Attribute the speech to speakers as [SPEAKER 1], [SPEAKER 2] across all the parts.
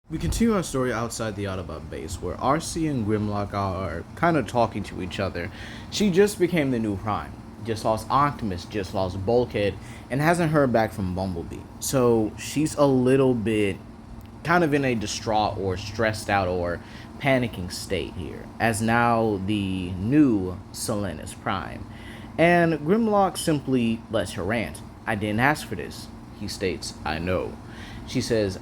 [SPEAKER 1] We continue our story outside the Autobot base, where RC and Grimlock are kind of talking to each other. She just became the new Prime, just lost Optimus, just lost Bulkhead, and hasn't heard back from Bumblebee. So she's a little bit kind of in a distraught or stressed out or panicking state here, as now the new Selenis Prime. And Grimlock simply lets her rant. "I didn't ask for this," he states. "I know." She says,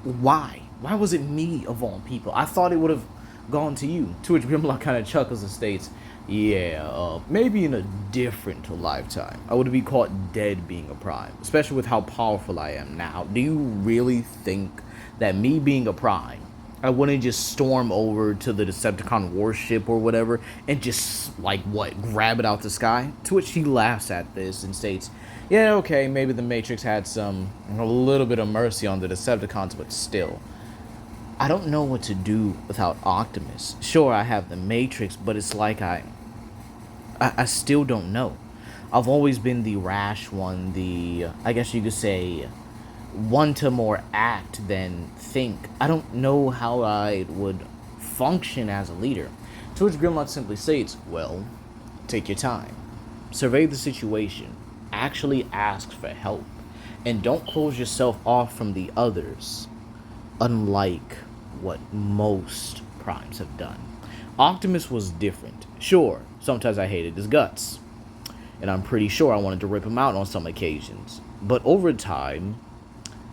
[SPEAKER 1] Why? Why was it me of all people? I thought it would have gone to you." To which Grimlock kind of chuckles and states, "Yeah, maybe in a different lifetime, I would be caught dead being a Prime, especially with how powerful I am now. Do you really think that me being a Prime, I wouldn't just storm over to the Decepticon warship or whatever and just, grab it out the sky?" To which he laughs at this and states, "Yeah, okay, maybe the Matrix had a little bit of mercy on the Decepticons, but still. I don't know what to do without Optimus. Sure, I have the Matrix, but it's like I still don't know. I've always been the rash one, I guess you could say, one to more act than think. I don't know how I would function as a leader." To which Grimlock simply states, "Well, take your time. Survey the situation. Actually ask for help. And don't close yourself off from the others, unlike what most Primes have done. Optimus was different. Sure, sometimes I hated his guts, and I'm pretty sure I wanted to rip him out on some occasions. But over time,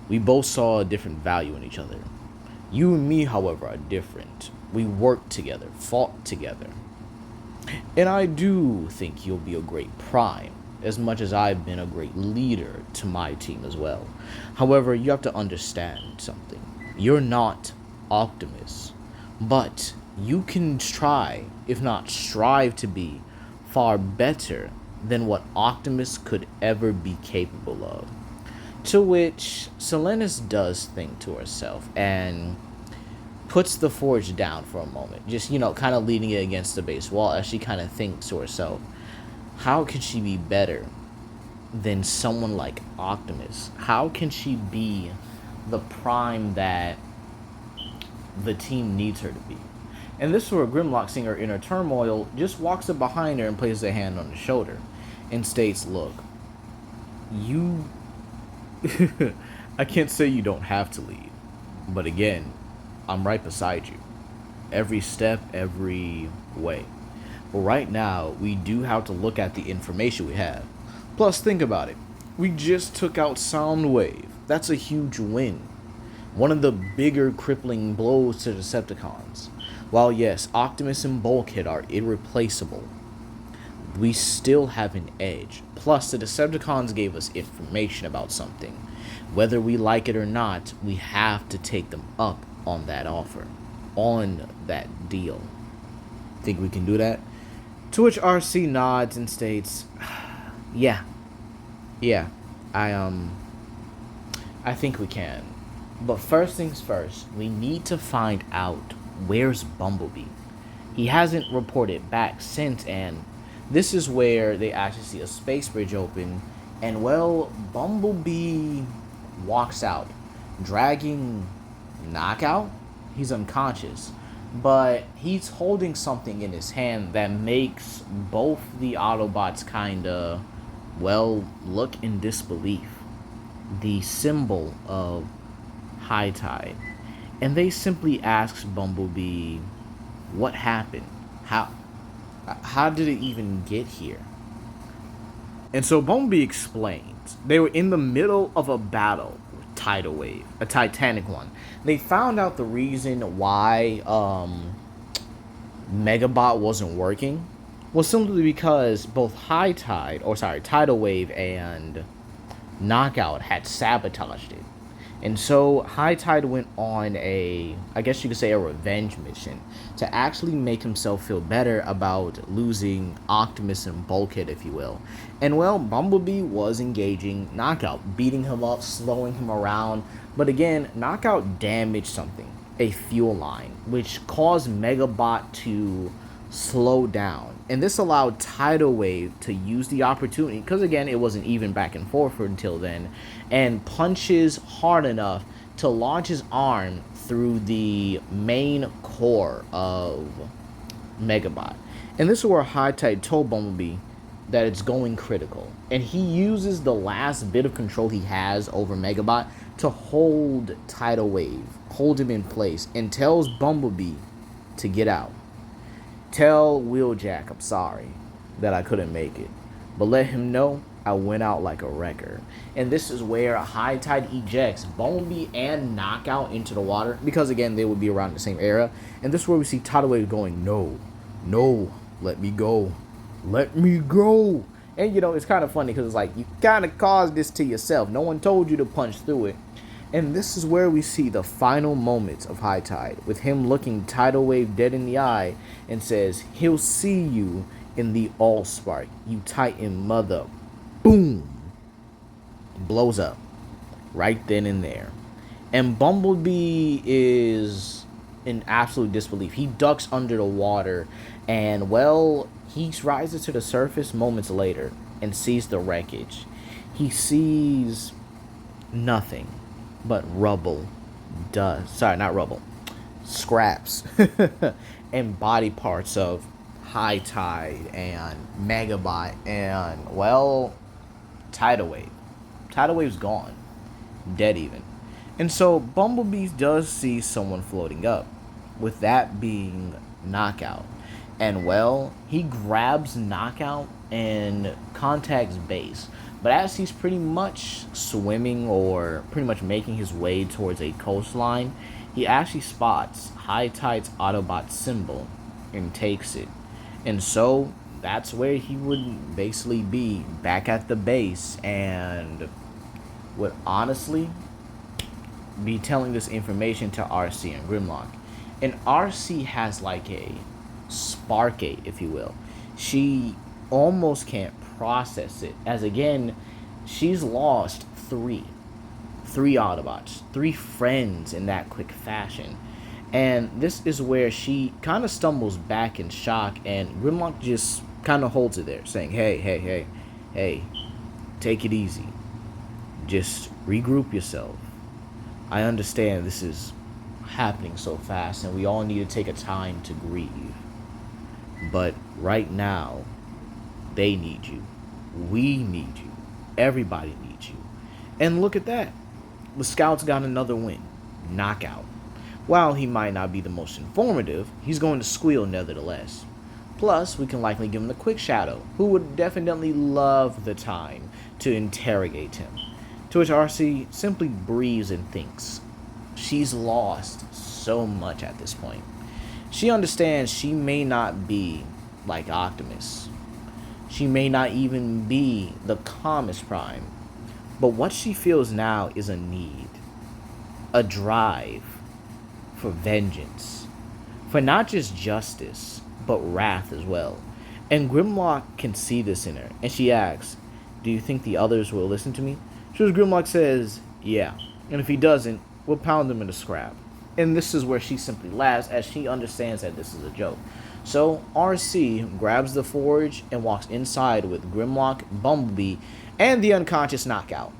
[SPEAKER 1] we both saw a different value in each other. You and me, however, are different. We worked together, fought together. And I do think you'll be a great Prime, as much as I've been a great leader to my team as well. However, you have to understand something. You're not Optimus, but you can try, if not strive to be, far better than what Optimus could ever be capable of." To which Selenis does think to herself and puts the forge down for a moment, just, kind of leaning it against the base wall as she kind of thinks to herself, how can she be better than someone like Optimus? How can she be the Prime that the team needs her to be? And this is where Grimlock, seeing her inner turmoil, just walks up behind her and places a hand on her shoulder and states, "Look, you I can't say you don't have to lead, but again, I'm right beside you. Every step, every way. But right now, we do have to look at the information we have. Plus, think about it. We just took out Soundwave. That's a huge win. One of the bigger crippling blows to Decepticons. While yes, Optimus and Bulkhead are irreplaceable, we still have an edge. Plus, the Decepticons gave us information about something. Whether we like it or not, we have to take them up on that offer, on that deal. Think we can do that?" To which RC nods and states, Yeah, I think we can. But first things first, we need to find out where's Bumblebee. He hasn't reported back since, and this is where they actually see a space bridge open, and Bumblebee walks out, dragging Knockout. He's unconscious, but he's holding something in his hand that makes both the Autobots kinda, look in disbelief. The symbol of high tide. And they simply ask Bumblebee, what happened? How did it even get here? And so Bumblebee explains they were in the middle of a battle with Tidal Wave, a titanic one. They found out the reason why Megabot wasn't working was simply because both Tidal Wave and Knockout had sabotaged it. And so High Tide went on I guess you could say, a revenge mission to actually make himself feel better about losing Optimus and Bulkhead, if you will. And Bumblebee was engaging Knockout, beating him up, slowing him around. But again, Knockout damaged something, a fuel line, which caused Megabot to slow down. And this allowed Tidal Wave to use the opportunity, because again, it wasn't even back and forth until then, and punches hard enough to launch his arm through the main core of Megabot. And this is where High Tide told Bumblebee that it's going critical. And he uses the last bit of control he has over Megabot to hold Tidal Wave, hold him in place, and tells Bumblebee to get out. Tell Wheeljack I'm sorry that I couldn't make it, but let him know I went out like a wrecker. And this is where High Tide ejects Bumblebee and Knockout into the water, because again, they would be around the same era. And this is where we see Tidal Wave going, no, no, let me go. Let me go. And you know, it's kind of funny because it's like, you kind of caused this to yourself. No one told you to punch through it. And this is where we see the final moments of High Tide, with him looking Tidal Wave dead in the eye and says, he'll see you in the Allspark, you Titan mother. Boom. Blows up right then and there. And Bumblebee is in absolute disbelief. He ducks under the water, and well, he rises to the surface moments later and sees the wreckage. He sees nothing but rubble, dust. Sorry, not rubble. Scraps and body parts of High Tide and Megabot and, well, Tidal Wave. Tidal Wave's gone. Dead even. And so Bumblebee does see someone floating up, with that being Knockout. And well, he grabs Knockout and contacts base. But as he's pretty much swimming, or pretty much making his way towards a coastline, he actually spots High Tide's Autobot symbol and takes it. And so that's where he would basically be back at the base, and would honestly be telling this information to RC and Grimlock. And RC has like a Sparkate, if you will. She almost can't process it, as again, she's lost three Autobots, 3 friends in that quick fashion. And this is where she kind of stumbles back in shock, and Grimlock just kind of holds it there, saying, hey, take it easy. Just regroup yourself. I understand this is happening so fast, and we all need to take a time to grieve. But right now, they need you. We need you. Everybody needs you. And look at that. The Scouts got another win. Knockout. While he might not be the most informative, he's going to squeal nevertheless. Plus, we can likely give him the Quick Shadow, who would definitely love the time to interrogate him. To which RC simply breathes and thinks. She's lost so much at this point. She understands she may not be like Optimus. She may not even be the calmest Prime. But what she feels now is a need. A drive for vengeance. For not just justice, but wrath as well. And Grimlock can see this in her. And she asks, do you think the others will listen to me? To which Grimlock says, yeah. And if he doesn't, we'll pound him into scrap. And this is where she simply laughs, as she understands that this is a joke. So RC grabs the forge and walks inside with Grimlock, Bumblebee, and the unconscious Knockout.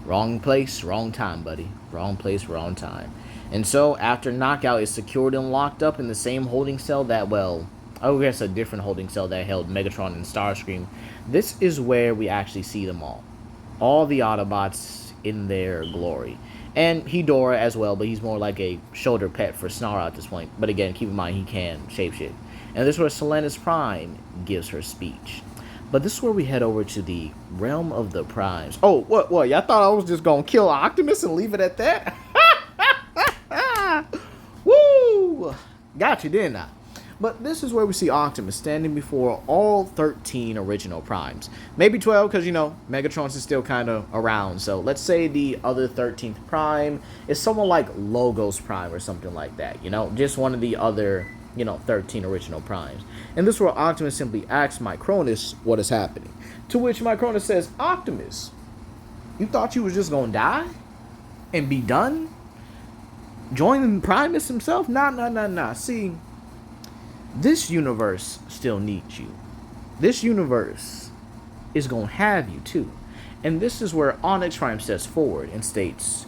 [SPEAKER 1] Wrong place, wrong time, buddy. Wrong place, wrong time. And so after Knockout is secured and locked up in the same holding cell that, well, I guess a different holding cell that held Megatron and Starscream, this is where we actually see them all. All the Autobots in their glory. And Hedora as well, but he's more like a shoulder pet for Snarl at this point. But again, keep in mind, he can shapeshift. And this is where Selena's Prime gives her speech. But this is where we head over to the realm of the Primes. Oh, what? Y'all thought I was just going to kill Optimus and leave it at that? Woo! Got you, didn't I? But this is where we see Optimus standing before all 13 original Primes. Maybe 12, because, you know, Megatron's is still kind of around. So let's say the other 13th Prime is someone like Logos Prime or something like that. You know, just one of the other, 13 original Primes. And this is where Optimus simply asks Micronus what is happening. To which Micronus says, Optimus, you thought you was just going to die and be done? Join Primus himself? Nah, nah, nah, nah. See, this universe still needs you. This universe is gonna have you too. And this is where Onyx Prime steps forward and states,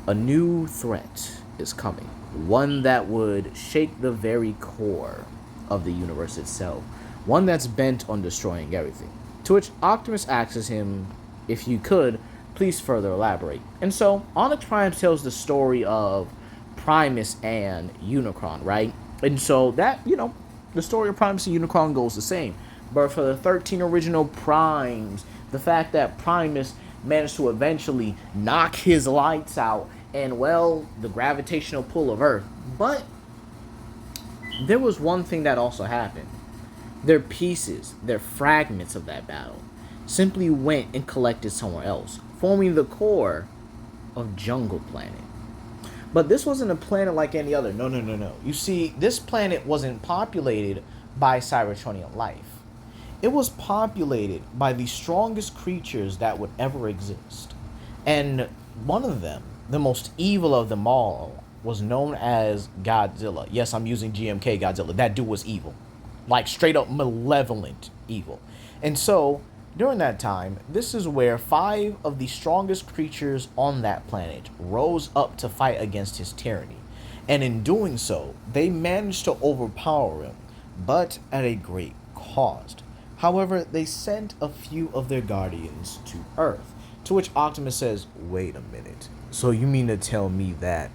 [SPEAKER 1] a new threat is coming. One that would shake the very core of the universe itself. One that's bent on destroying everything. To which Optimus asks him, if you could, please further elaborate. And so, Onyx Prime tells the story of Primus and Unicron, right? And so that, the story of Primus and Unicron goes the same. But for the 13 original Primes, the fact that Primus managed to eventually knock his lights out and, well, the gravitational pull of Earth. But there was one thing that also happened. Their pieces, their fragments of that battle, simply went and collected somewhere else, forming the core of Jungle Planet. But this wasn't a planet like any other. No, no, no, no. You see, this planet wasn't populated by Cybertronian life. It was populated by the strongest creatures that would ever exist. And one of them, the most evil of them all, was known as Godzilla. Yes, I'm using GMK Godzilla. That dude was evil. Like straight up malevolent evil. And so, during that time, this is where 5 of the strongest creatures on that planet rose up to fight against his tyranny. And in doing so, they managed to overpower him, but at a great cost. However, they sent a few of their guardians to Earth, to which Optimus says, wait a minute. So you mean to tell me that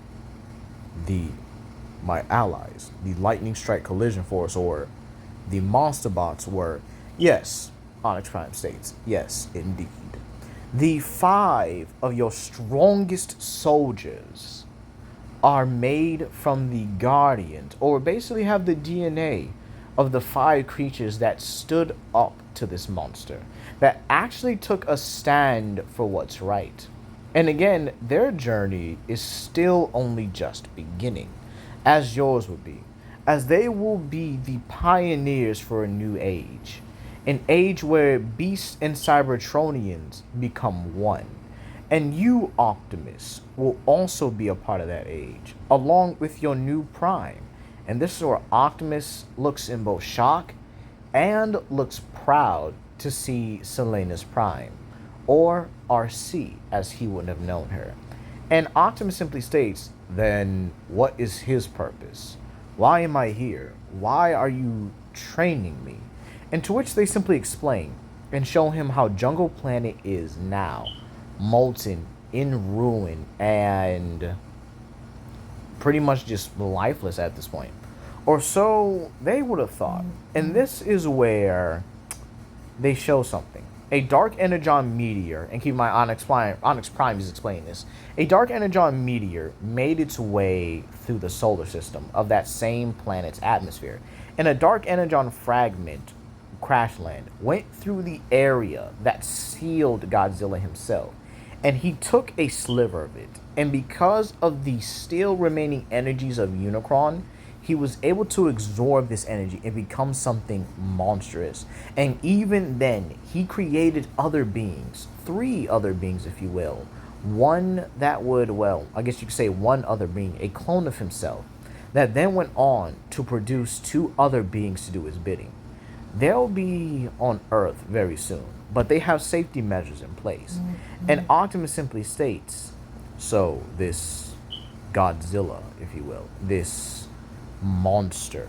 [SPEAKER 1] my allies, the Lightning Strike Collision Force, or the Monster Bots were, yes, Onyx Prime states, yes, indeed. The 5 of your strongest soldiers are made from the Guardians, or basically have the DNA of the 5 creatures that stood up to this monster, that actually took a stand for what's right. And again, their journey is still only just beginning, as yours would be, as they will be the pioneers for a new age. An age where beasts and Cybertronians become one. And you, Optimus, will also be a part of that age, along with your new Prime. And this is where Optimus looks in both shock and looks proud to see Selena's Prime, or RC, as he would have known her. And Optimus simply states, then what is his purpose? Why am I here? Why are you training me? And to which they simply explain and show him how Jungle Planet is now, molten, in ruin, and pretty much just lifeless at this point. Or so they would have thought. And this is where they show something. A dark energon meteor, and keep my Onyx Prime is explaining this. A dark energon meteor made its way through the solar system of that same planet's atmosphere. And a dark energon fragment, crash land, went through the area that sealed Godzilla himself. And he took a sliver of it. And because of the still remaining energies of Unicron, he was able to absorb this energy and become something monstrous. And even then, he created other beings, 3 other beings, if you will. One that would, well, I guess you could say one other being, a clone of himself, that then went on to produce 2 other beings to do his bidding. They'll be on Earth very soon, but they have safety measures in place. And Optimus simply states, so this Godzilla, if you will, this monster,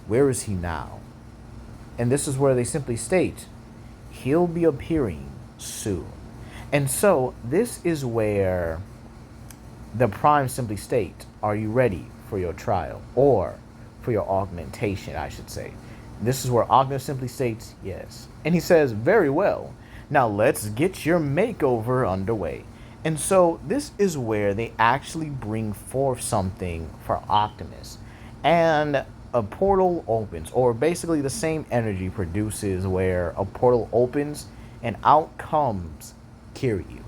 [SPEAKER 1] where is he now? And this is where they simply state, he'll be appearing soon. And so this is where the Prime simply state, are you ready for your trial? Or for your augmentation, I should say. This is where Optimus simply states, yes. And he says, very well. Now let's get your makeover underway. And so this is where they actually bring forth something for Optimus. And a portal opens, or basically the same energy produces where a portal opens and out comes Kiryu.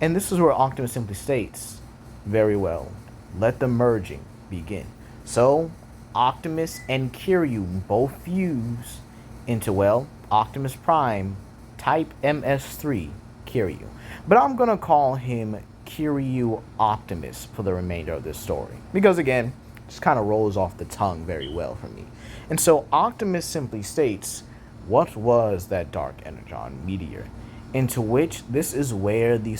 [SPEAKER 1] And this is where Optimus simply states, very well, let the merging begin. So Optimus and Kiryu both fuse into, well, Optimus Prime Type MS3 Kiryu. But I'm going to call him Kiryu Optimus for the remainder of this story. Because again, just kind of rolls off the tongue very well for me. And so Optimus simply states, what was that dark energon meteor? Into which this is where the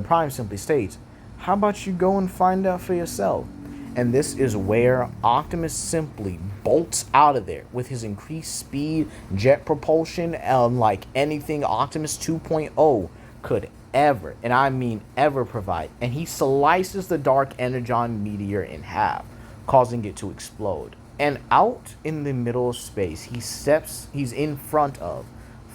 [SPEAKER 1] prime simply states, how about you go and find out for yourself? And this is where Optimus simply bolts out of there with his increased speed, jet propulsion, unlike anything Optimus 2.0 could ever, and I mean ever, provide. And he slices the dark energon meteor in half, causing it to explode. And out in the middle of space, he's in front of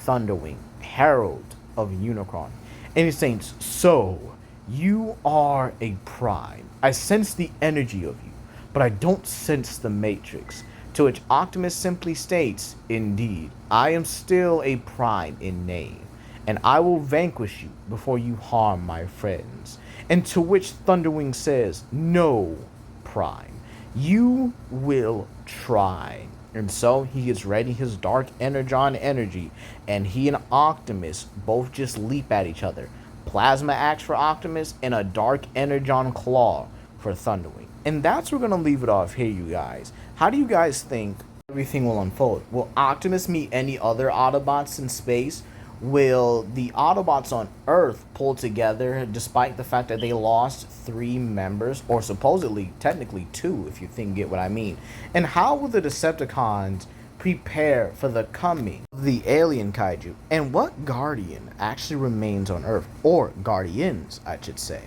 [SPEAKER 1] Thunderwing, Herald of Unicron. And he says, so, you are a prime. I sense the energy of you, but I don't sense the matrix. To which Optimus simply states, indeed, I am still a prime in name, and I will vanquish you before you harm my friends. And to which Thunderwing says, no, prime, you will try. And so he gets ready his dark energon energy, and he and Optimus both just leap at each other. Plasma axe for Optimus, and a dark energon claw for Thunderwing. And that's where we're going to leave it off here, you guys. How do you guys think everything will unfold? Will Optimus meet any other Autobots in space? Will the Autobots on Earth pull together despite the fact that they lost 3 members, or supposedly, technically 2, if you get what I mean? And how will the Decepticons prepare for the coming of the alien kaiju? And what Guardian actually remains on Earth, or Guardians, I should say?